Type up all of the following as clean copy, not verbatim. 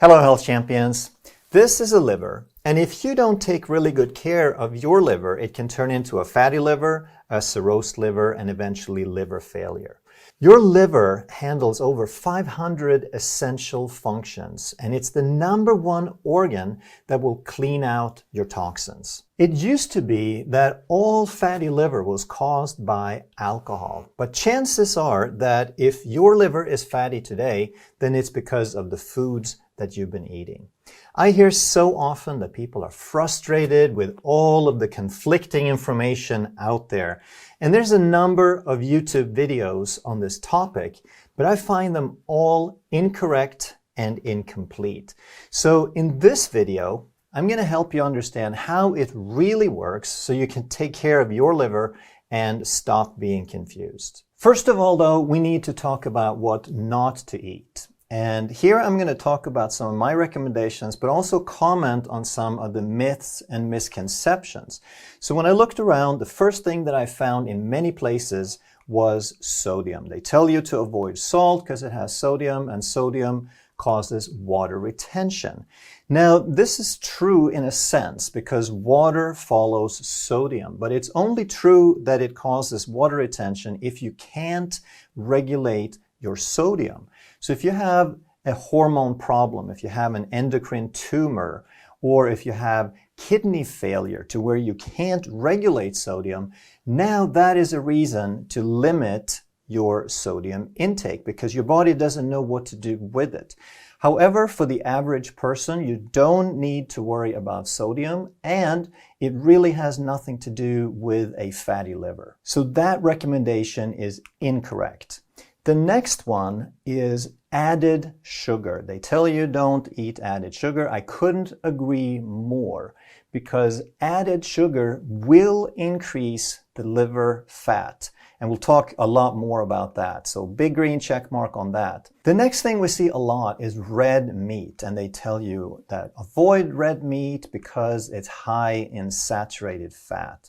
Hello, health champions. This is a liver, and if you don't take really good care of your liver, it can turn into a fatty liver, a cirrhosed liver, and eventually liver failure. Your liver handles over 500 essential functions, and it's the #1 organ that will clean out your toxins. It used to be that all fatty liver was caused by alcohol, but chances are that if your liver is fatty today, then it's because of the foods that you've been eating. I hear so often that people are frustrated with all of the conflicting information out there. And there's a number of YouTube videos on this topic, but I find them all incorrect and incomplete. So in this video, I'm going to help you understand how it really works so you can take care of your liver and stop being confused. First of all, though, we need to talk about what not to eat. And here I'm going to talk about some of my recommendations, but also comment on some of the myths and misconceptions. So when I looked around, the first thing that I found in many places was sodium. They tell you to avoid salt because it has sodium, and sodium causes water retention. Now, this is true in a sense because water follows sodium, but it's only true that it causes water retention if you can't regulate your sodium. So if you have a hormone problem, if you have an endocrine tumor, or if you have kidney failure to where you can't regulate sodium, now that is a reason to limit your sodium intake because your body doesn't know what to do with it. However, for the average person, you don't need to worry about sodium, and it really has nothing to do with a fatty liver. So that recommendation is incorrect. The next one is added sugar. They tell you don't eat added sugar. I couldn't agree more because added sugar will increase the liver fat. And we'll talk a lot more about that. So big green check mark on that. The next thing we see a lot is red meat. And they tell you that avoid red meat because it's high in saturated fat.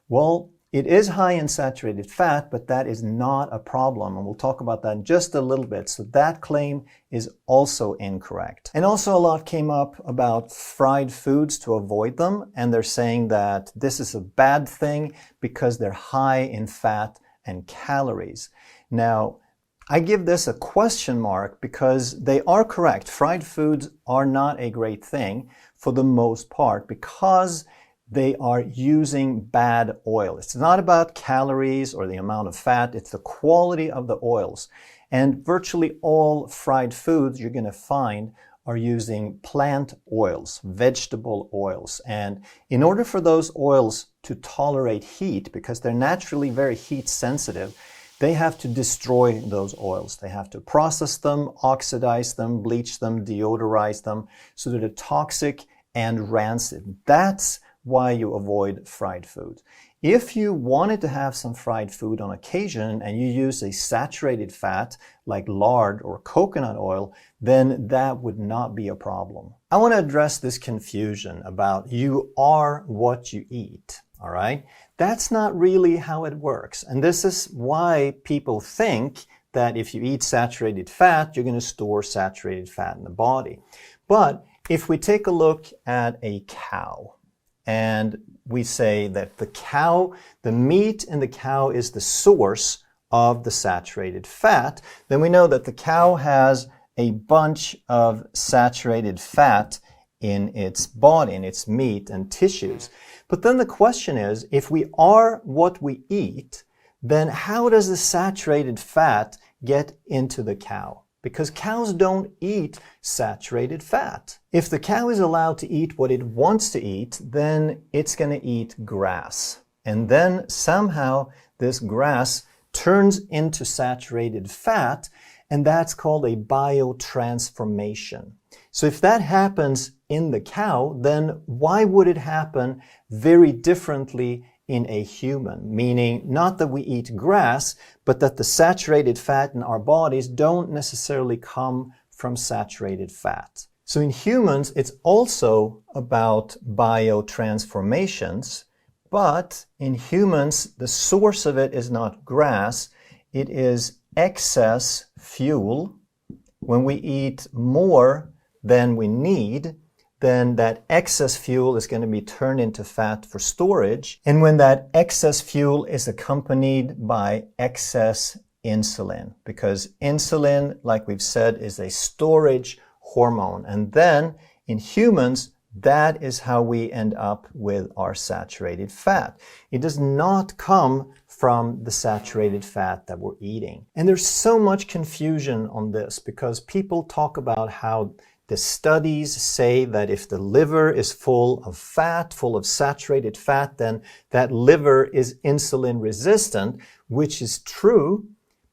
Well, it is high in saturated fat, but that is not a problem. And we'll talk about that in just a little bit. So that claim is also incorrect. And also a lot came up about fried foods to avoid them. And they're saying that this is a bad thing because they're high in fat and calories. Now, I give this a question mark because they are correct. Fried foods are not a great thing for the most part because they are using bad oil. It's not about calories or the amount of fat, it's the quality of the oils. And virtually all fried foods you're going to find are using plant oils, vegetable oils. And in order for those oils to tolerate heat, because they're naturally very heat sensitive, they have to destroy those oils. They have to process them, oxidize them, bleach them, deodorize them, so that they're toxic and rancid. That's why you avoid fried food. If you wanted to have some fried food on occasion and you use a saturated fat like lard or coconut oil, then that would not be a problem. I want to address this confusion about you are what you eat, all right? That's not really how it works. And this is why people think that if you eat saturated fat, you're going to store saturated fat in the body. But if we take a look at a cow, and we say that the meat in the cow is the source of the saturated fat, then we know that the cow has a bunch of saturated fat in its body, in its meat and tissues. But then the question is, if we are what we eat, then how does the saturated fat get into the cow? Because cows don't eat saturated fat. If the cow is allowed to eat what it wants to eat, then it's going to eat grass. And then somehow this grass turns into saturated fat, and that's called a biotransformation. So if that happens in the cow, then why would it happen very differently in a human? Meaning not that we eat grass, but that the saturated fat in our bodies don't necessarily come from saturated fat. So in humans, it's also about biotransformations, but in humans, the source of it is not grass, it is excess fuel when we eat more than we need, then that excess fuel is going to be turned into fat for storage. And when that excess fuel is accompanied by excess insulin, because insulin, like we've said, is a storage hormone. And then in humans, that is how we end up with our saturated fat. It does not come from the saturated fat that we're eating. And there's so much confusion on this because people talk about how the studies say that if the liver is full of fat, full of saturated fat, then that liver is insulin resistant, which is true.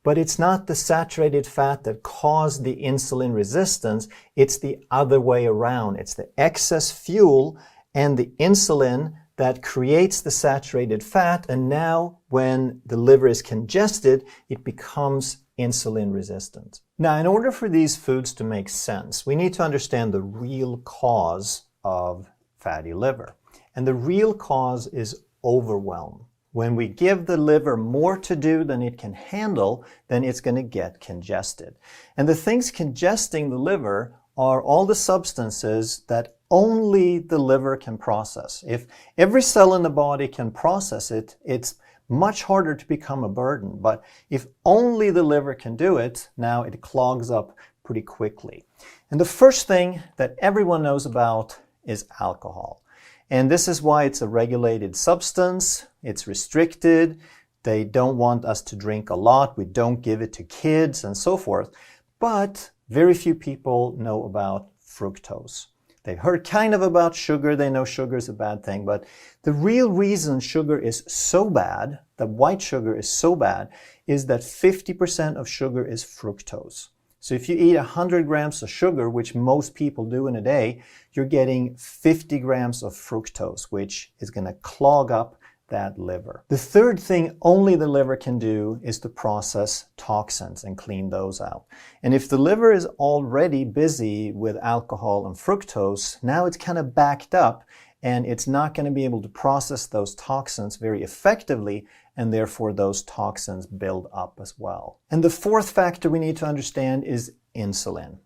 But it's not the saturated fat that caused the insulin resistance. It's the other way around. It's the excess fuel and the insulin that creates the saturated fat. And now when the liver is congested, it becomes insulin resistant. Now, in order for these foods to make sense, we need to understand the real cause of fatty liver. And the real cause is overwhelm. When we give the liver more to do than it can handle, then it's going to get congested. And the things congesting the liver are all the substances that only the liver can process. If every cell in the body can process it, it's much harder to become a burden. But if only the liver can do it, now it clogs up pretty quickly. And the first thing that everyone knows about is alcohol. And this is why it's a regulated substance. It's restricted. They don't want us to drink a lot. We don't give it to kids and so forth. But very few people know about fructose. They've heard kind of about sugar. They know sugar is a bad thing. But the real reason sugar is so bad, that white sugar is so bad, is that 50% of sugar is fructose. So if you eat 100 grams of sugar, which most people do in a day, you're getting 50 grams of fructose, which is going to clog up that liver. The third thing only the liver can do is to process toxins and clean those out. And if the liver is already busy with alcohol and fructose, now it's kind of backed up and it's not going to be able to process those toxins very effectively, and therefore those toxins build up as well. And the fourth factor we need to understand is insulin.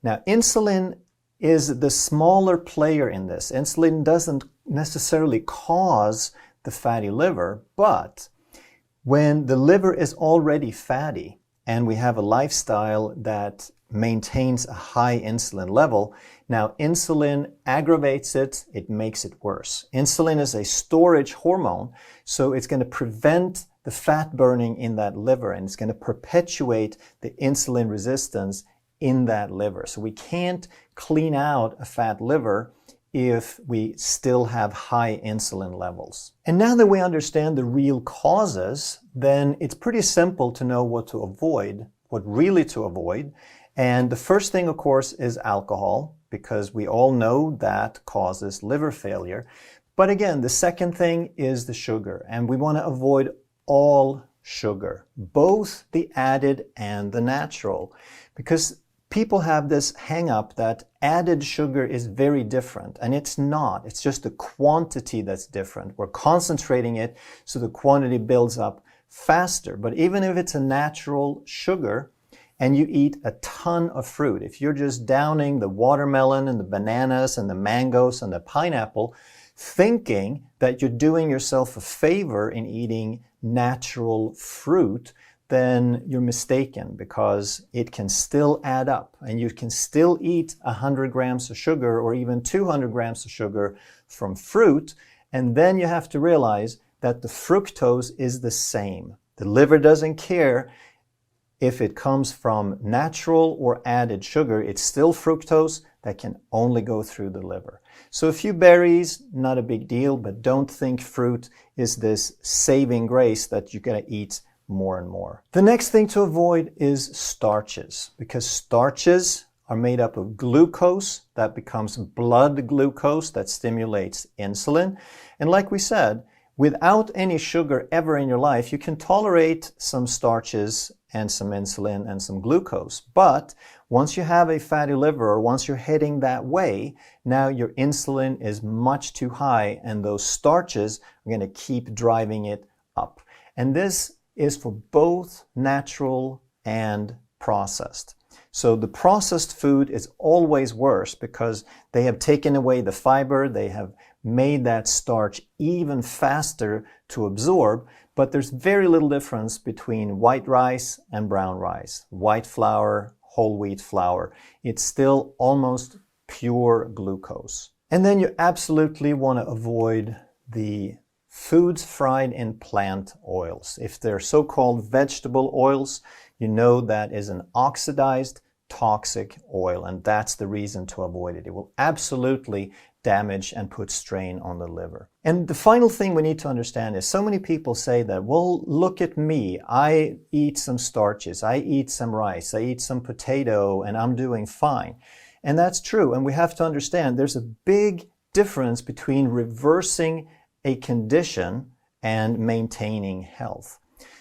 Now, insulin is the smaller player in this. Insulin doesn't necessarily cause the fatty liver, but when the liver is already fatty and we have a lifestyle that maintains a high insulin level, now insulin aggravates it, it makes it worse. Insulin is a storage hormone, so it's going to prevent the fat burning in that liver and it's going to perpetuate the insulin resistance in that liver. So we can't clean out a fat liver if we still have high insulin levels. And now that we understand the real causes, then it's pretty simple to know what to avoid, what really to avoid. And the first thing, of course, is alcohol, because we all know that causes liver failure. But again, the second thing is the sugar, and we want to avoid all sugar, both the added and the natural, because people have this hang-up that added sugar is very different, and it's not. It's just the quantity that's different. We're concentrating it so the quantity builds up faster. But even if it's a natural sugar and you eat a ton of fruit, if you're just downing the watermelon and the bananas and the mangoes and the pineapple, thinking that you're doing yourself a favor in eating natural fruit, then you're mistaken, because it can still add up and you can still eat 100 grams of sugar or even 200 grams of sugar from fruit. And then you have to realize that the fructose is the same. The liver doesn't care if it comes from natural or added sugar. It's still fructose that can only go through the liver. So a few berries, not a big deal, but don't think fruit is this saving grace that you're going to eat more and more. The next thing to avoid is starches, because starches are made up of glucose that becomes blood glucose that stimulates insulin. And like we said, without any sugar ever in your life, you can tolerate some starches and some insulin and some glucose. But once you have a fatty liver, or once you're heading that way, now your insulin is much too high and those starches are going to keep driving it up. And this is for both natural and processed. So the processed food is always worse because they have taken away the fiber, they have made that starch even faster to absorb, but there's very little difference between white rice and brown rice, white flour, whole wheat flour. It's still almost pure glucose. And then you absolutely want to avoid the foods fried in plant oils. If they're so-called vegetable oils, you know that is an oxidized, toxic oil, and that's the reason to avoid it. It will absolutely damage and put strain on the liver. And the final thing we need to understand is so many people say that, well, look at me. I eat some starches, I eat some rice, I eat some potato, and I'm doing fine. And that's true. And we have to understand there's a big difference between reversing a condition and maintaining health.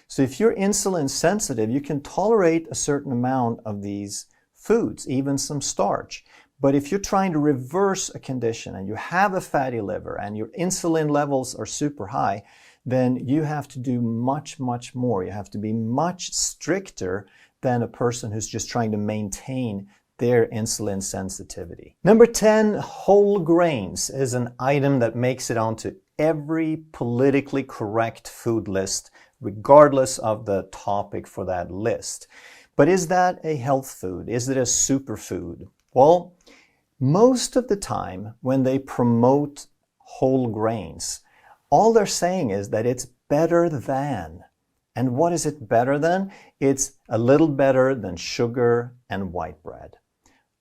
So if you're insulin sensitive, you can tolerate a certain amount of these foods, even some starch. But if you're trying to reverse a condition and you have a fatty liver and your insulin levels are super high, then you have to do much, much more. You have to be much stricter than a person who's just trying to maintain their insulin sensitivity. Number 10, whole grains is an item that makes it onto every politically correct food list, regardless of the topic for that list. But is that a health food? Is it a superfood? Well, most of the time when they promote whole grains, all they're saying is that it's better than. And what is it better than? It's a little better than sugar and white bread.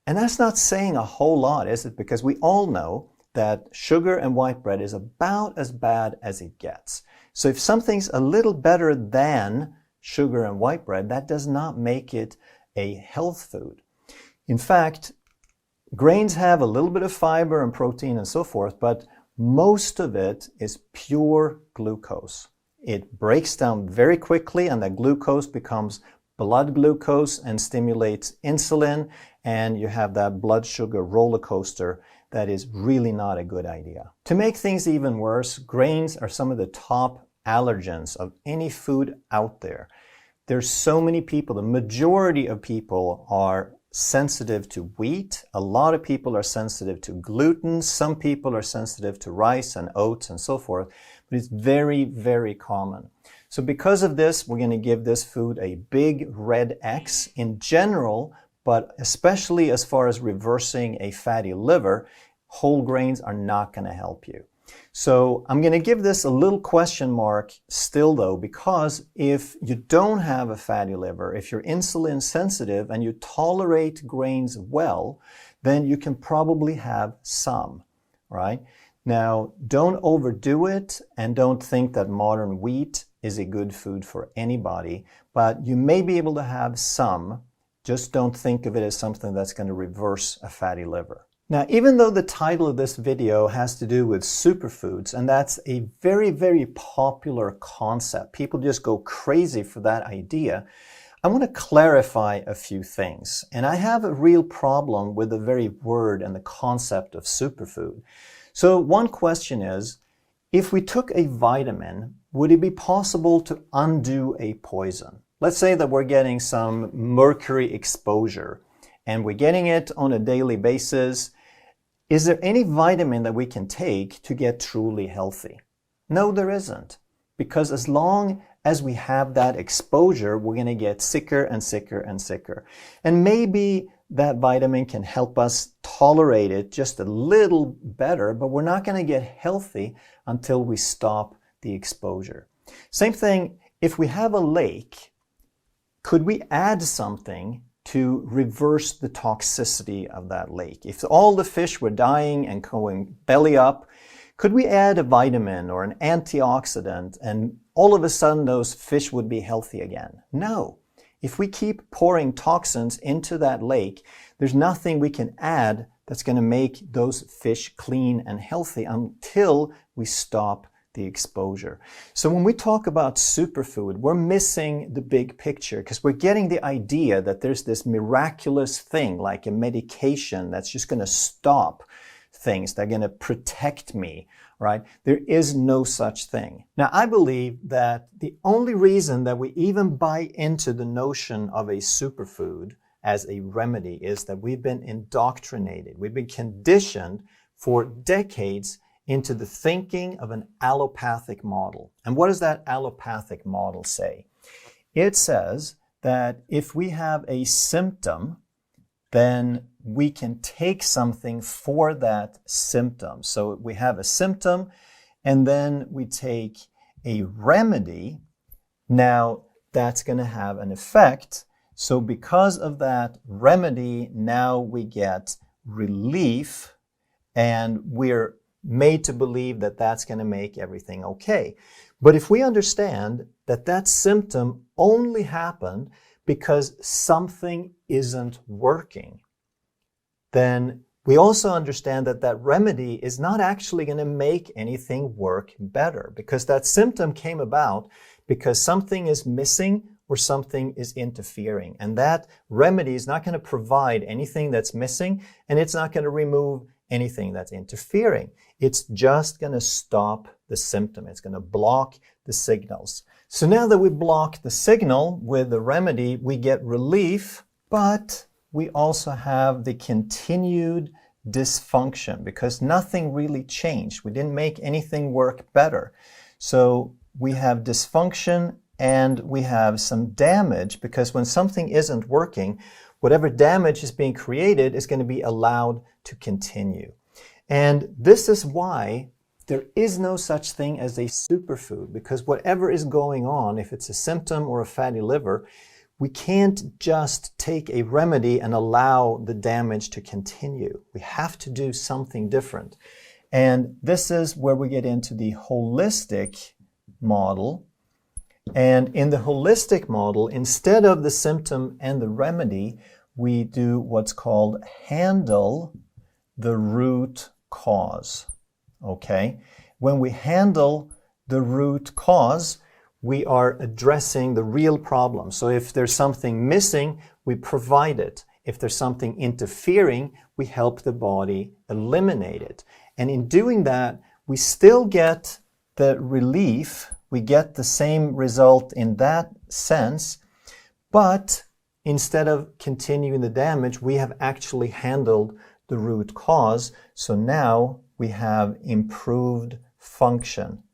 And that's not saying a whole lot, is it? Because we all know that sugar and white bread is about as bad as it gets. So if something's a little better than sugar and white bread, that does not make it a health food. In fact, grains have a little bit of fiber and protein and so forth, but most of it is pure glucose. It breaks down very quickly, and that glucose becomes blood glucose and stimulates insulin, and you have that blood sugar roller coaster that is really not a good idea. To make things even worse, grains are some of the top allergens of any food out there. There's so many people, the majority of people are sensitive to wheat. A lot of people are sensitive to gluten. Some people are sensitive to rice and oats and so forth, but it's very, very common. So because of this, we're going to give this food a big red X in general, but especially as far as reversing a fatty liver, whole grains are not going to help you. So I'm going to give this a little question mark still though, because if you don't have a fatty liver, if you're insulin sensitive and you tolerate grains well, then you can probably have some, right? Now, don't overdo it and don't think that modern wheat is a good food for anybody, but you may be able to have some. Just don't think of it as something that's going to reverse a fatty liver. Now, even though the title of this video has to do with superfoods, and that's a very, very popular concept, people just go crazy for that idea, I want to clarify a few things. And I have a real problem with the very word and the concept of superfood. So one question is, if we took a vitamin, would it be possible to undo a poison? Let's say that we're getting some mercury exposure and we're getting it on a daily basis. Is there any vitamin that we can take to get truly healthy? No, there isn't. Because as long as we have that exposure, we're going to get sicker and sicker and sicker. And maybe that vitamin can help us tolerate it just a little better, but we're not going to get healthy until we stop the exposure. Same thing, if we have a lake, could we add something to reverse the toxicity of that lake? If all the fish were dying and going belly up, could we add a vitamin or an antioxidant and all of a sudden those fish would be healthy again? No. If we keep pouring toxins into that lake, there's nothing we can add that's going to make those fish clean and healthy until we stop the exposure. So when we talk about superfood, we're missing the big picture because we're getting the idea that there's this miraculous thing like a medication that's just going to stop things, they're going to protect me, right? There is no such thing. Now, I believe that the only reason that we even buy into the notion of a superfood as a remedy is that we've been indoctrinated, we've been conditioned for decades into the thinking of an allopathic model. And what does that allopathic model say? It says that if we have a symptom, then we can take something for that symptom. So we have a symptom, and then we take a remedy. Now that's going to have an effect. So because of that remedy, now we get relief, and we're made to believe that that's going to make everything okay. But if we understand that that symptom only happened because something isn't working, then we also understand that that remedy is not actually going to make anything work better, because that symptom came about because something is missing or something is interfering. And that remedy is not going to provide anything that's missing, and it's not going to remove anything that's interfering. It's just going to stop the symptom. It's going to block the signals. So now that we block the signal with the remedy, we get relief, but we also have the continued dysfunction because nothing really changed. We didn't make anything work better. So we have dysfunction and we have some damage, because when something isn't working, whatever damage is being created is going to be allowed to continue. And this is why there is no such thing as a superfood, because whatever is going on, if it's a symptom or a fatty liver, we can't just take a remedy and allow the damage to continue. We have to do something different. And this is where we get into the holistic model. And in the holistic model, instead of the symptom and the remedy, we do what's called handle the root cause. Okay? When we handle the root cause, we are addressing the real problem. So if there's something missing, we provide it. If there's something interfering, we help the body eliminate it. And in doing that, we still get the relief. We get the same result in that sense, but instead of continuing the damage, we have actually handled the root cause. So now we have improved function.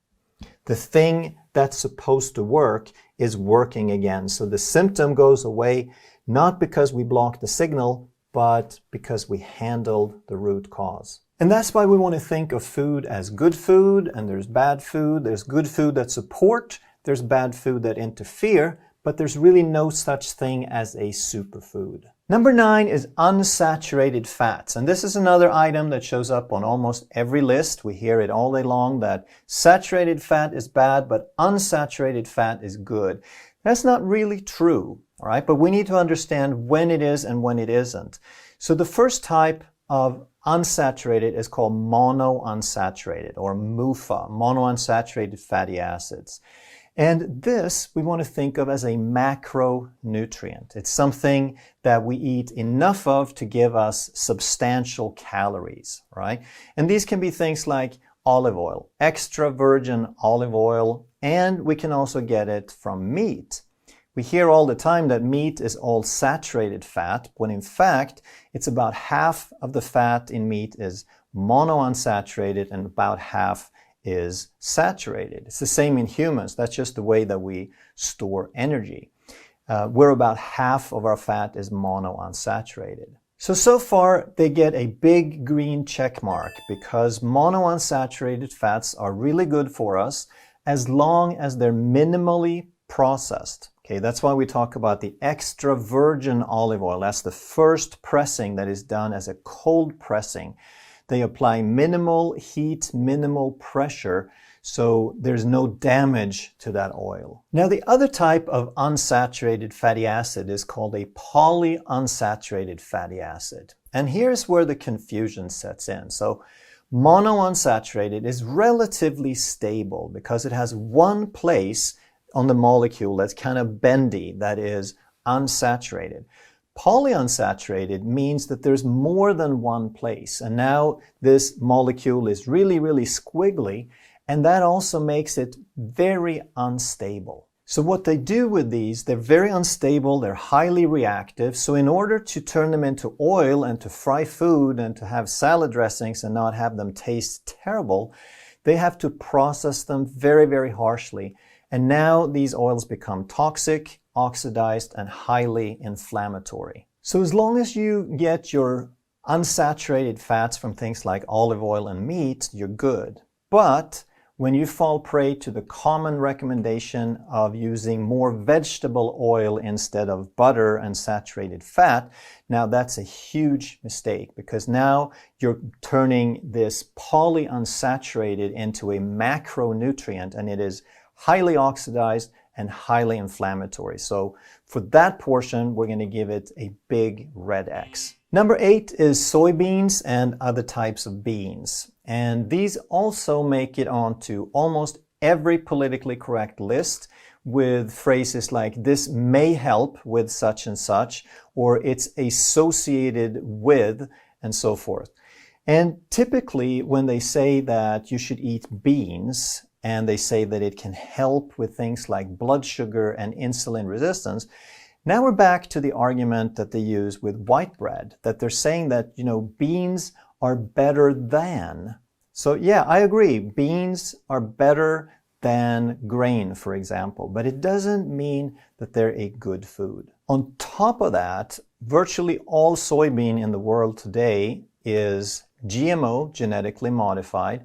The thing that's supposed to work is working again. So the symptom goes away, not because we blocked the signal, but because we handled the root cause. And that's why we want to think of food as good food, and there's bad food. There's good food that support, there's bad food that interfere, but there's really no such thing as a superfood. Number 9 is unsaturated fats. And this is another item that shows up on almost every list. We hear it all day long that saturated fat is bad, but unsaturated fat is good. That's not really true, all right? But we need to understand when it is and when it isn't. So the first type of unsaturated is called monounsaturated, or MUFA, monounsaturated fatty acids. And this we want to think of as a macronutrient. It's something that we eat enough of to give us substantial calories, right? And these can be things like olive oil, extra virgin olive oil, and we can also get it from meat. We hear all the time that meat is all saturated fat, when in fact, it's about half of the fat in meat is monounsaturated and about half is saturated. It's the same in humans. That's just the way that we store energy. We're about half of our fat is monounsaturated. So far, they get a big green check mark because monounsaturated fats are really good for us as long as they're minimally processed. Okay, that's why we talk about the extra virgin olive oil. That's the first pressing that is done as a cold pressing. They apply minimal heat, minimal pressure, so there's no damage to that oil. Now, the other type of unsaturated fatty acid is called a polyunsaturated fatty acid. And here's where the confusion sets in. So monounsaturated is relatively stable because it has one place on the molecule that's kind of bendy, that is unsaturated. Polyunsaturated means that there's more than one place, and now this molecule is really, really squiggly, and that also makes it very unstable. So what they do with these, they're very unstable, they're highly reactive. So in order to turn them into oil and to fry food and to have salad dressings and not have them taste terrible, they have to process them very, very harshly. And now these oils become toxic, oxidized, and highly inflammatory. So as long as you get your unsaturated fats from things like olive oil and meat, you're good. But when you fall prey to the common recommendation of using more vegetable oil instead of butter and saturated fat, now that's a huge mistake, because now you're turning this polyunsaturated into a macronutrient, and it is highly oxidized and highly inflammatory. So for that portion, we're going to give it a big red X. Number 8 is soybeans and other types of beans. And these also make it onto almost every politically correct list with phrases like "this may help with such and such," or "it's associated with," and so forth. And typically when they say that you should eat beans, and they say that it can help with things like blood sugar and insulin resistance, now we're back to the argument that they use with white bread, that they're saying that, beans are better than. So yeah, I agree. Beans are better than grain, for example, but it doesn't mean that they're a good food. On top of that, virtually all soybean in the world today is GMO, genetically modified,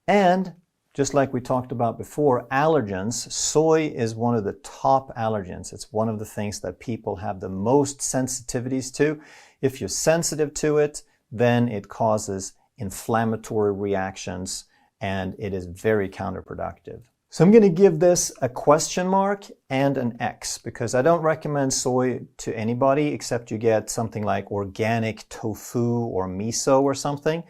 and just like we talked about before, allergens. Soy is one of the top allergens. It's one of the things that people have the most sensitivities to. If you're sensitive to it, then it causes inflammatory reactions, and it is very counterproductive. So I'm going to give this a question mark and an X, because I don't recommend soy to anybody except you get something like organic tofu or miso or something.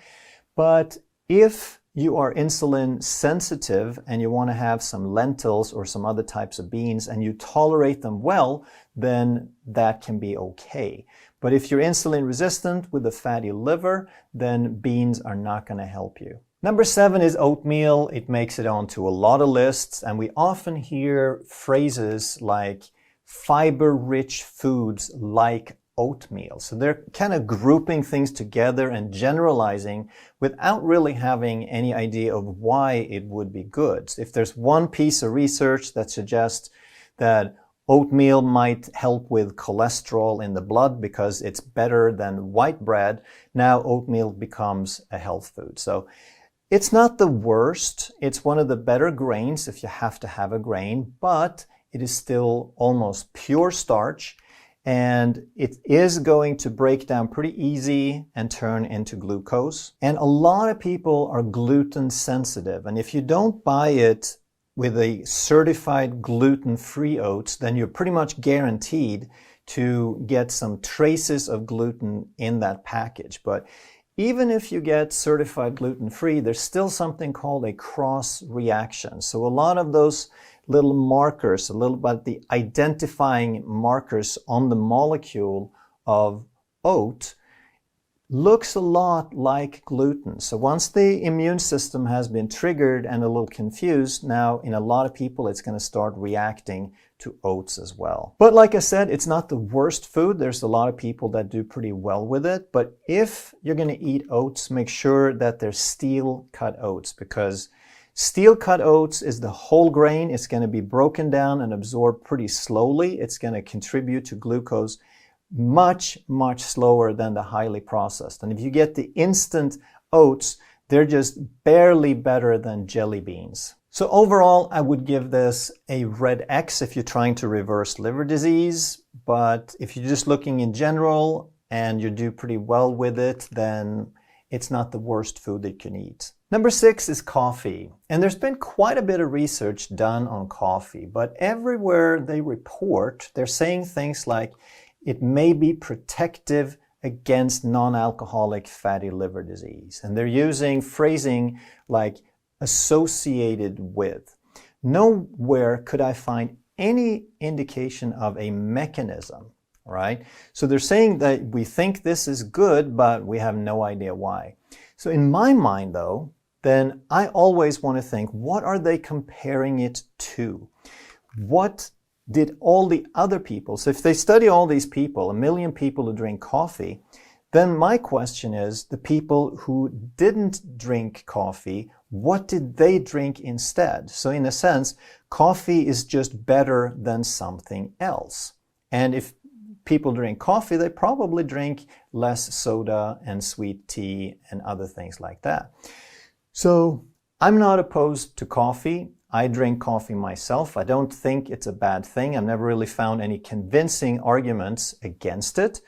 But if you are insulin sensitive and you want to have some lentils or some other types of beans and you tolerate them well, then that can be okay. But if you're insulin resistant with a fatty liver, then beans are not going to help you. Number 7 is oatmeal. It makes it onto a lot of lists, and we often hear phrases like fiber-rich foods like oatmeal. So they're kind of grouping things together and generalizing without really having any idea of why it would be good. If there's one piece of research that suggests that oatmeal might help with cholesterol in the blood because it's better than white bread, now oatmeal becomes a health food. So it's not the worst. It's one of the better grains if you have to have a grain, but it is still almost pure starch. And it is going to break down pretty easy and turn into glucose. And a lot of people are gluten sensitive. And if you don't buy it with a certified gluten-free oats, then you're pretty much guaranteed to get some traces of gluten in that package. But even if you get certified gluten-free, there's still something called a cross reaction. So a lot of those little markers, a little bit the identifying markers on the molecule of oat looks a lot like gluten. So once the immune system has been triggered and a little confused, now in a lot of people it's going to start reacting to oats as well. But like I said, it's not the worst food. There's a lot of people that do pretty well with it. But if you're going to eat oats, make sure that they're steel cut oats, because steel cut oats is the whole grain. It's going to be broken down and absorbed pretty slowly. It's going to contribute to glucose much, much slower than the highly processed. And if you get the instant oats, they're just barely better than jelly beans. So overall, I would give this a red X if you're trying to reverse liver disease. But if you're just looking in general and you do pretty well with it, then it's not the worst food that you can eat. Number 6 is coffee. And there's been quite a bit of research done on coffee, but everywhere they report, they're saying things like it may be protective against non-alcoholic fatty liver disease. And they're using phrasing like associated with. Nowhere could I find any indication of a mechanism, right? So they're saying that we think this is good, but we have no idea why. So in my mind, though, then I always want to think, what are they comparing it to? What did all the other people, so if they study all these people, 1 million people who drink coffee, then my question is, the people who didn't drink coffee, what did they drink instead? So in a sense, coffee is just better than something else. And if people drink coffee, they probably drink less soda and sweet tea and other things like that. So I'm not opposed to coffee. I drink coffee myself. I don't think it's a bad thing. I've never really found any convincing arguments against it.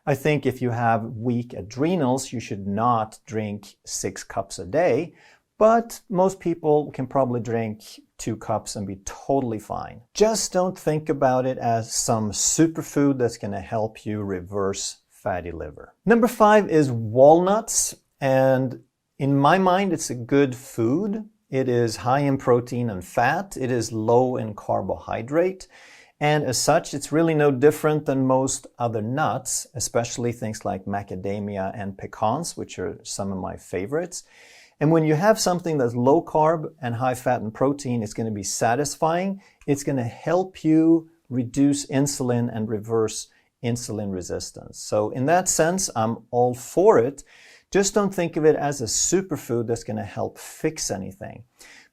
I think if you have weak adrenals, you should not drink 6 cups a day, but most people can probably drink 2 cups and be totally fine. Just don't think about it as some superfood that's going to help you reverse fatty liver. Number 5 is walnuts, and in my mind, it's a good food. It is high in protein and fat. It is low in carbohydrate. And as such, it's really no different than most other nuts, especially things like macadamia and pecans, which are some of my favorites. And when you have something that's low carb and high fat and protein, it's going to be satisfying. It's going to help you reduce insulin and reverse insulin resistance. So in that sense, I'm all for it. Just don't think of it as a superfood that's going to help fix anything.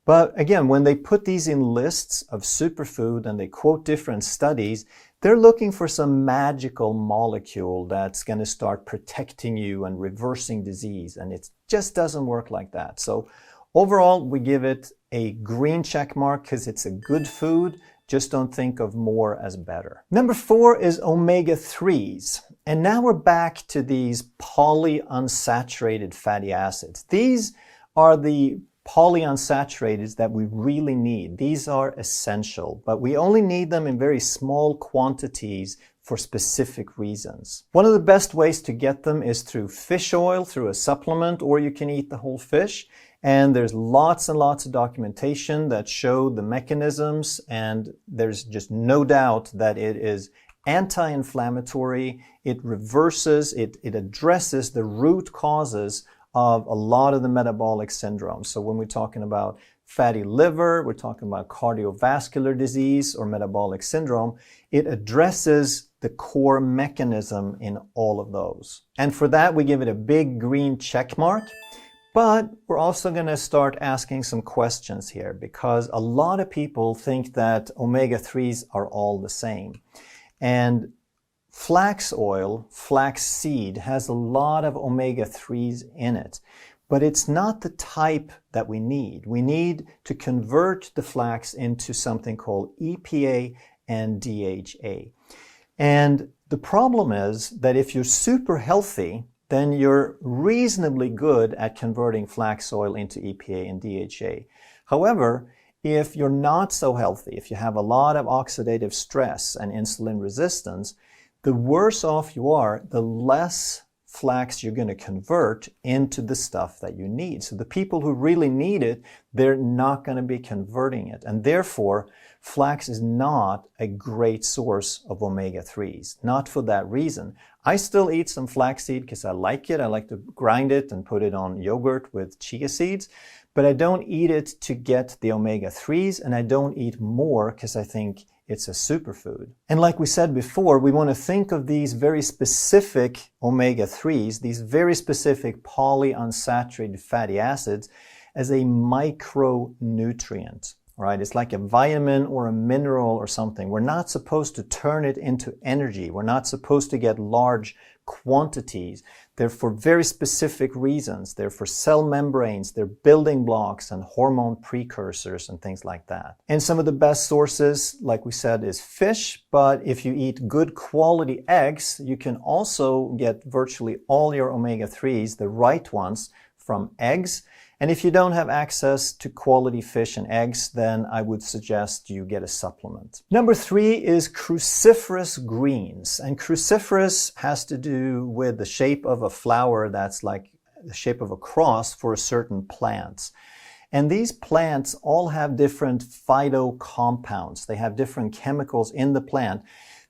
But again, when they put these in lists of superfood and they quote different studies, they're looking for some magical molecule that's going to start protecting you and reversing disease. And it just doesn't work like that. So overall, we give it a green check mark because it's a good food. Just don't think of more as better. Number 4 is omega-3s. And now we're back to these polyunsaturated fatty acids. These are the polyunsaturated that we really need. These are essential, but we only need them in very small quantities for specific reasons. One of the best ways to get them is through fish oil, through a supplement, or you can eat the whole fish. And there's lots and lots of documentation that show the mechanisms, and there's just no doubt that it is anti-inflammatory. It reverses, it addresses the root causes of a lot of the metabolic syndromes. So when we're talking about fatty liver, we're talking about cardiovascular disease or metabolic syndrome, it addresses the core mechanism in all of those. And for that, we give it a big green check mark. But we're also going to start asking some questions here, because a lot of people think that omega-3s are all the same. And flax oil, flax seed, has a lot of omega-3s in it, but it's not the type that we need. We need to convert the flax into something called EPA and DHA. And the problem is that if you're super healthy, then you're reasonably good at converting flax oil into EPA and DHA. However, if you're not so healthy, if you have a lot of oxidative stress and insulin resistance, the worse off you are, the less flax you're going to convert into the stuff that you need. So the people who really need it, they're not going to be converting it. And therefore, flax is not a great source of omega-3s. Not for that reason. I still eat some flaxseed because I like it. I like to grind it and put it on yogurt with chia seeds. But I don't eat it to get the omega-3s, and I don't eat more because I think it's a superfood. And like we said before, we want to think of these very specific omega-3s, these very specific polyunsaturated fatty acids, as a micronutrient. Right? It's like a vitamin or a mineral or something. We're not supposed to turn it into energy. We're not supposed to get large quantities. They're for very specific reasons. They're for cell membranes, they're building blocks and hormone precursors and things like that. And some of the best sources, like we said, is fish. But if you eat good quality eggs, you can also get virtually all your omega-3s, the right ones, from eggs. And if you don't have access to quality fish and eggs, then I would suggest you get a supplement. Number 3 is cruciferous greens. And cruciferous has to do with the shape of a flower that's like the shape of a cross for a certain plant. And these plants all have different phytocompounds. They have different chemicals in the plant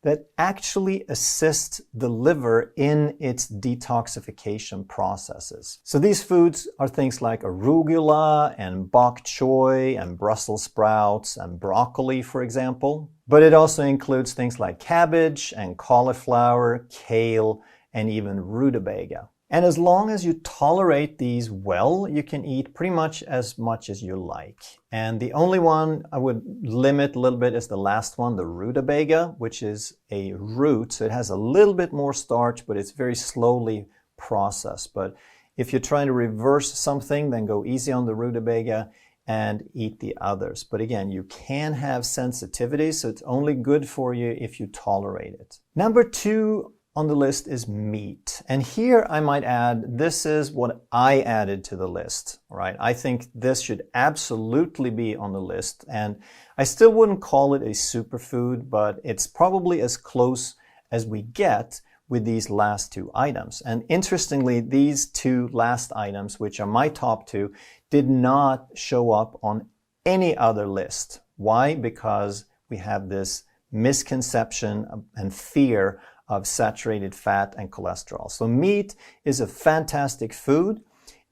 that actually assist the liver in its detoxification processes. So these foods are things like arugula and bok choy and Brussels sprouts and broccoli, for example. But it also includes things like cabbage and cauliflower, kale, and even rutabaga. And as long as you tolerate these well, you can eat pretty much as you like. And the only one I would limit a little bit is the last one, the rutabaga, which is a root. So it has a little bit more starch, but it's very slowly processed. But if you're trying to reverse something, then go easy on the rutabaga and eat the others. But again, you can have sensitivity, so it's only good for you if you tolerate it. Number 2 on the list is meat. And here I might add, this is what I added to the list, right? I think this should absolutely be on the list. And I still wouldn't call it a superfood, but it's probably as close as we get with these last 2 items. And interestingly, these 2 last items, which are my top 2, did not show up on any other list. Why? Because we have this misconception and fear of saturated fat and cholesterol. So meat is a fantastic food.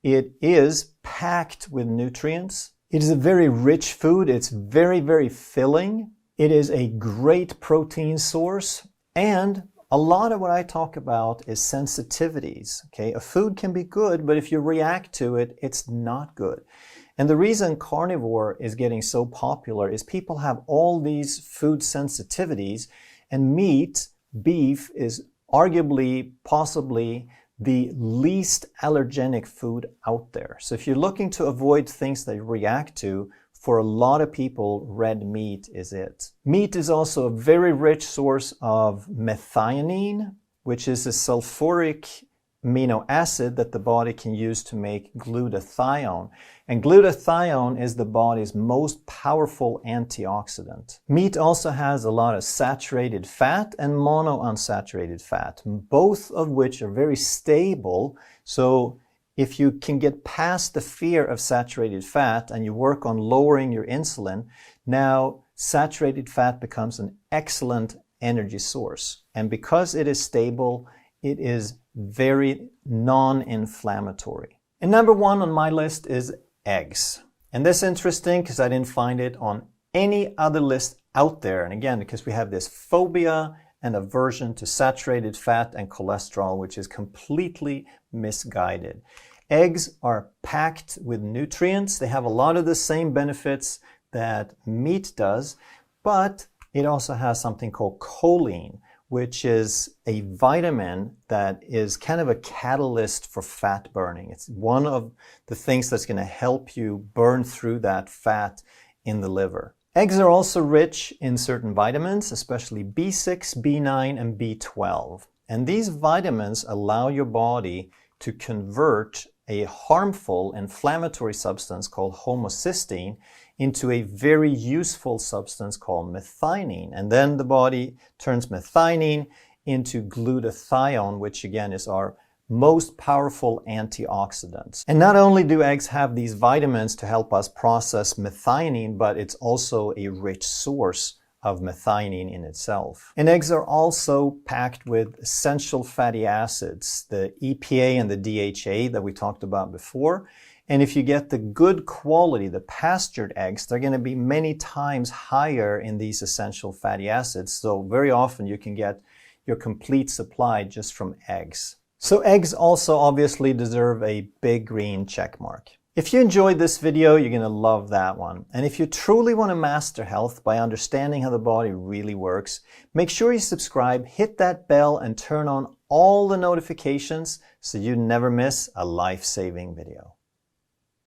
It is packed with nutrients. It is a very rich food. It's very, very filling. It is a great protein source. And a lot of what I talk about is sensitivities. Okay, a food can be good, but if you react to it, it's not good. And the reason carnivore is getting so popular is people have all these food sensitivities, and meat, beef, is arguably, possibly the least allergenic food out there. So if you're looking to avoid things that you react to, for a lot of people, red meat is it. Meat is also a very rich source of methionine, which is a sulfuric amino acid that the body can use to make glutathione. And glutathione is the body's most powerful antioxidant. Meat also has a lot of saturated fat and monounsaturated fat, both of which are very stable. So if you can get past the fear of saturated fat and you work on lowering your insulin, now saturated fat becomes an excellent energy source. And because it is stable, it is very non-inflammatory. And number 1 on my list is eggs. And this is interesting because I didn't find it on any other list out there. And again, because we have this phobia and aversion to saturated fat and cholesterol, which is completely misguided. Eggs are packed with nutrients. They have a lot of the same benefits that meat does, but it also has something called choline, which is a vitamin that is kind of a catalyst for fat burning. It's one of the things that's going to help you burn through that fat in the liver. Eggs are also rich in certain vitamins, especially B6, B9, and B12. And these vitamins allow your body to convert a harmful inflammatory substance called homocysteine into a very useful substance called methionine. And then the body turns methionine into glutathione, which again is our most powerful antioxidants. And not only do eggs have these vitamins to help us process methionine, but it's also a rich source of methionine in itself. And eggs are also packed with essential fatty acids, the EPA and the DHA that we talked about before. And if you get the good quality, the pastured eggs, they're going to be many times higher in these essential fatty acids. So very often you can get your complete supply just from eggs. So eggs also obviously deserve a big green check mark. If you enjoyed this video, you're going to love that one. And if you truly want to master health by understanding how the body really works, make sure you subscribe, hit that bell, and turn on all the notifications so you never miss a life-saving video.